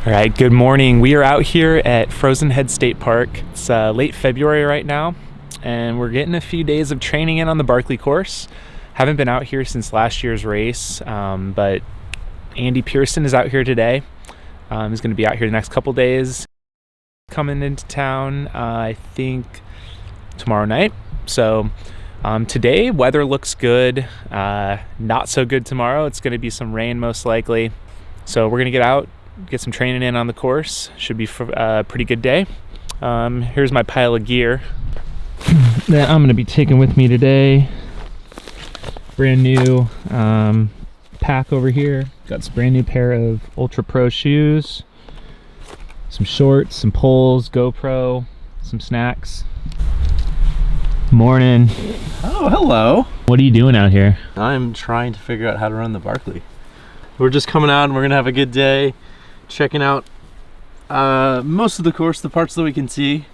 All right, good morning. We are out here at Frozen Head State Park. It's late February right now, and we're getting a few days of training in on the Barkley course. Haven't been out here since last year's race, but Andy Pearson is out here today. He's going to be out here the next couple days. Coming into town, I think tomorrow night. So today, weather looks good. Not so good tomorrow. It's going to be some rain most likely. So we're going to get out, get some training in on the course. Should be a pretty good day. Here's my pile of gear that I'm going to be taking with me today. Brand new pack over here. Got this brand new pair of Ultra Pro shoes, some shorts, some poles, GoPro, some snacks. Morning. Oh, hello. What are you doing out here? I'm trying to figure out how to run the Barkley. We're just coming out and we're gonna have a good day, checking out most of the course, the parts that we can see,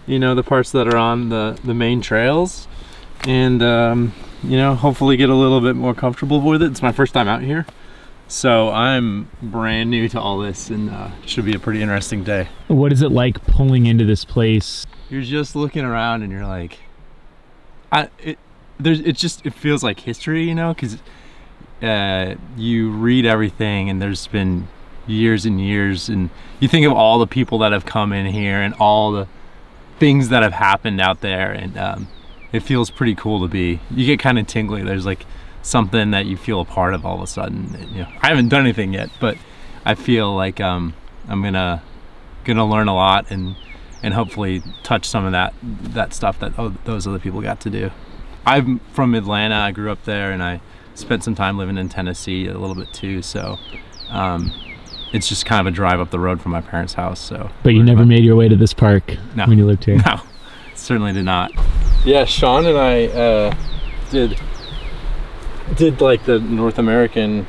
you know, the parts that are on the main trails, and you know, hopefully get a little bit more comfortable with it. It's my first time out here, so I'm brand new to all this, and it should be a pretty interesting day. What is it like pulling into this place? You're just looking around and you're like, it feels like history, you know, because you read everything and there's been years and years, and you think of all the people that have come in here and all the things that have happened out there, and it feels pretty cool to be. You get kind of tingly. There's like something that you feel a part of all of a sudden. You know, I haven't done anything yet, but I feel like I'm gonna learn a lot and hopefully touch some of that stuff that those other people got to do. I'm from Atlanta. I grew up there, and I spent some time living in Tennessee a little bit too. So it's just kind of a drive up the road from my parents' house. So. But you never made your way to this park when you lived here? No, certainly did not. Yeah, Sean and I did like the North American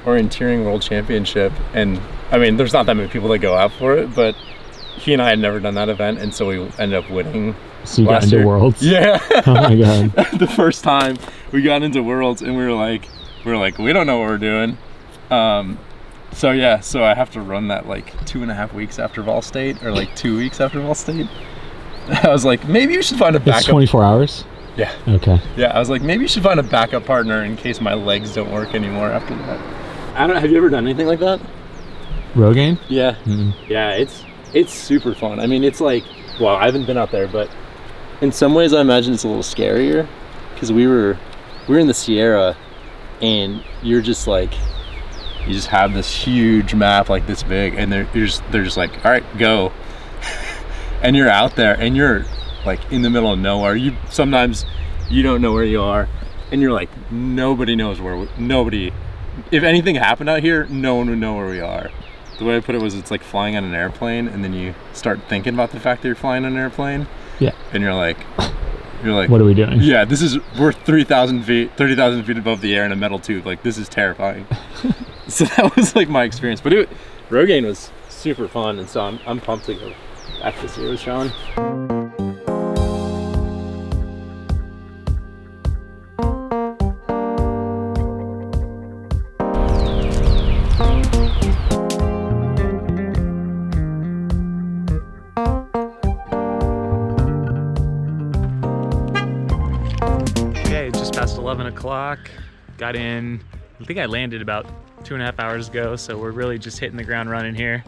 Orienteering World Championship, and I mean, there's not that many people that go out for it, but he and I had never done that event, and so we ended up winning. So you got into Worlds? Yeah. Oh my god. The first time we got into Worlds, and we were like, we don't know what we're doing. So yeah, so I have to run that like 2.5 weeks after Vol State, or like 2 weeks after Vol State. I was like, maybe you should find a backup. It's 24 hours? Yeah. Okay. Yeah, I was like, maybe you should find a backup partner in case my legs don't work anymore after that. Have you ever done anything like that? Rogaine? Yeah. Yeah, it's super fun. I mean, it's like, well, I haven't been out there, but in some ways I imagine it's a little scarier, because we were in the Sierra, and you're just like, you just have this huge map like this big, and they're just like, all right, go. And you're out there, and you're like in the middle of nowhere. Sometimes you don't know where you are, and you're like, nobody knows nobody. If anything happened out here, no one would know where we are. The way I put it was, it's like flying on an airplane, and then you start thinking about the fact that you're flying on an airplane. Yeah. And you're like, what are we doing? Yeah, we're 30,000 feet above the air in a metal tube. Like, this is terrifying. So that was like my experience. But Rogaine was super fun, and so I'm pumped to go back this year with Sean. Okay, just past 11 o'clock. Got in, I think I landed about 2.5 hours ago, so we're really just hitting the ground running here.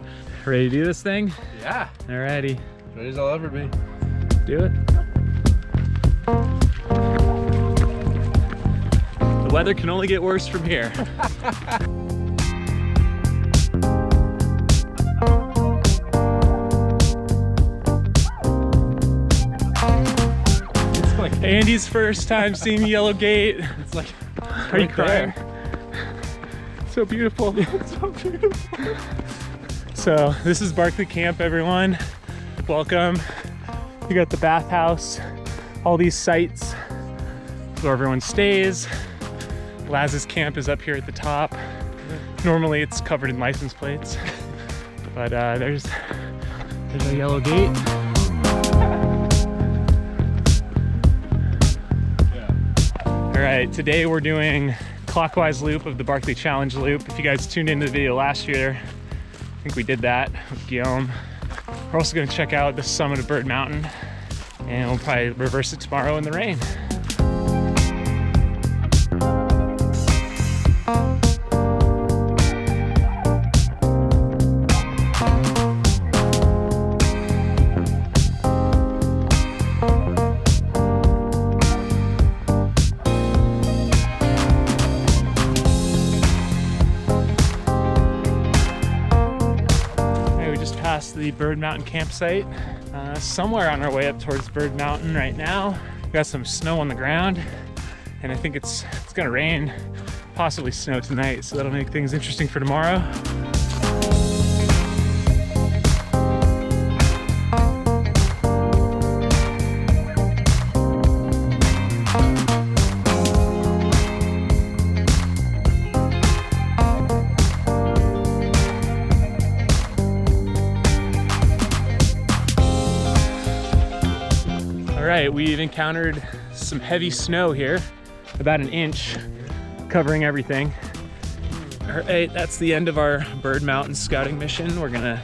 Ready to do this thing? Yeah. Alrighty. Ready as I'll ever be. Do it. The weather can only get worse from here. It's like Andy's first time seeing Yellow Gate. It's like, are you crying? So beautiful. It's so beautiful. So this is Barkley Camp, everyone. Welcome. You got the bathhouse, all these sites where everyone stays. Laz's camp is up here at the top. Normally it's covered in license plates, but there's a Yellow Gate. All right, today we're doing clockwise loop of the Barkley Challenge loop. If you guys tuned into the video last year, I think we did that with Guillaume. We're also gonna check out the summit of Bird Mountain, and we'll probably reverse it tomorrow in the rain. The Bird Mountain campsite, somewhere on our way up towards Bird Mountain right now. We got some snow on the ground, and I think it's gonna rain, possibly snow tonight, so that'll make things interesting for tomorrow. Alright, we've encountered some heavy snow here, about 1 inch, covering everything. Alright, that's the end of our Bird Mountain scouting mission. We're gonna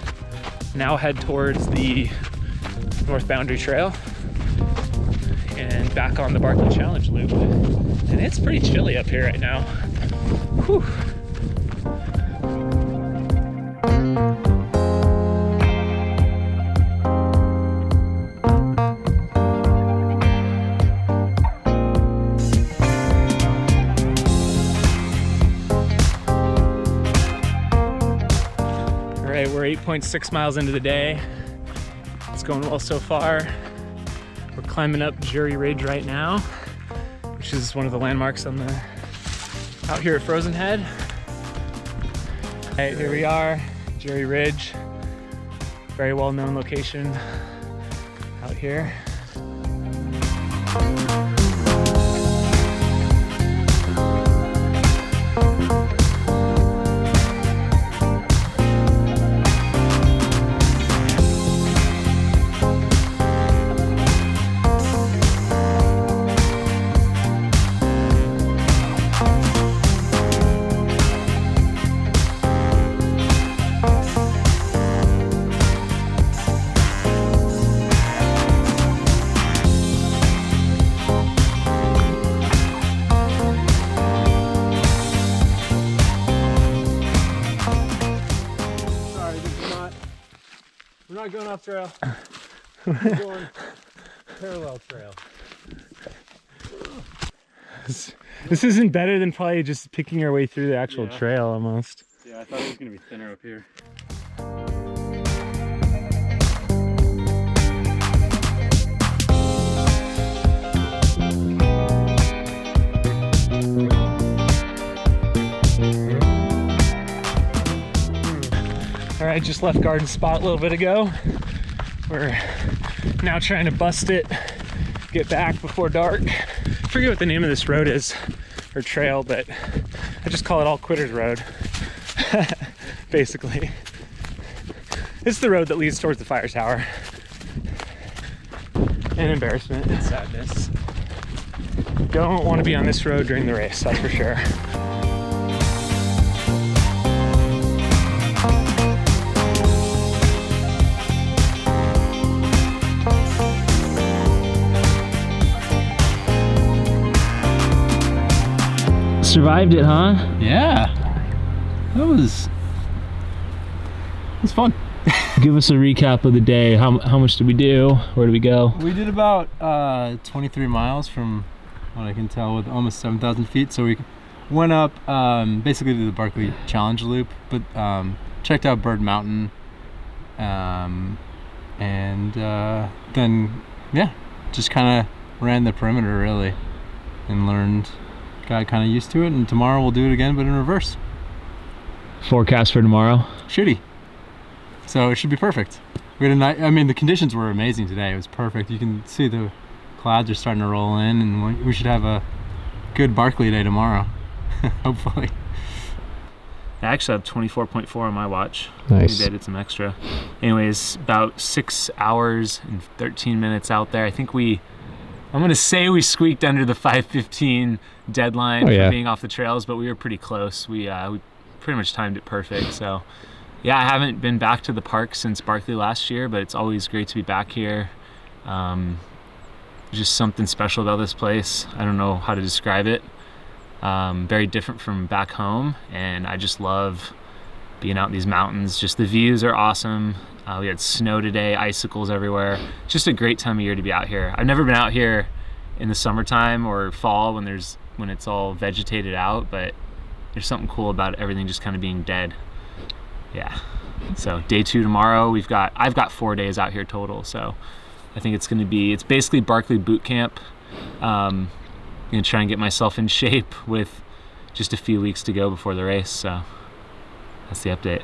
now head towards the North Boundary Trail and back on the Barkley Challenge loop. And it's pretty chilly up here right now. Whew. We're 8.6 miles into the day. It's going well so far. We're climbing up Jury Ridge right now, which is one of the landmarks on the out here at Frozen Head. Right, here we are, Jury Ridge. Very well-known location out here. We're not going off trail. We're going parallel trail. This isn't better than probably just picking our way through the actual trail almost. Yeah, I thought it was going to be thinner up here. All right, just left Garden Spot a little bit ago. We're now trying to bust it, get back before dark. I forget what the name of this road is, or trail, but I just call it All Quitters Road, basically. It's the road that leads towards the fire tower. And embarrassment and sadness. Don't want to be on this road during the race, that's for sure. Survived it, huh? Yeah, that was fun. Give us a recap of the day. How much did we do? Where did we go? We did about 23 miles from what I can tell with almost 7,000 feet. So we went up basically to the Barkley Challenge loop, but checked out Bird Mountain, and then yeah, just kind of ran the perimeter really and learned. Got kind of used to it, and tomorrow we'll do it again, but in reverse. Forecast for tomorrow? Shitty. So it should be perfect. We had a night. I mean, the conditions were amazing today. It was perfect. You can see the clouds are starting to roll in, and we should have a good Barkley day tomorrow, hopefully. I actually have 24.4 on my watch. Nice. Maybe I did some extra. Anyways, about 6 hours and 13 minutes out there. I think I'm gonna say we squeaked under the 5:15 deadline for being off the trails, but we were pretty close. We pretty much timed it perfect. So Yeah, I haven't been back to the park since Barkley last year, but it's always great to be back here. Just something special about this place. I don't know how to describe it. Very different from back home, and I just love being out in these mountains. Just the views are awesome. We had snow today, icicles everywhere. Just a great time of year to be out here. I've never been out here in the summertime or fall when it's all vegetated out, but there's something cool about everything just kind of being dead. Yeah. So day 2 tomorrow. I've got 4 days out here total. So I think it's basically Barkley boot camp. I'm gonna try and get myself in shape with just a few weeks to go before the race. So that's the update.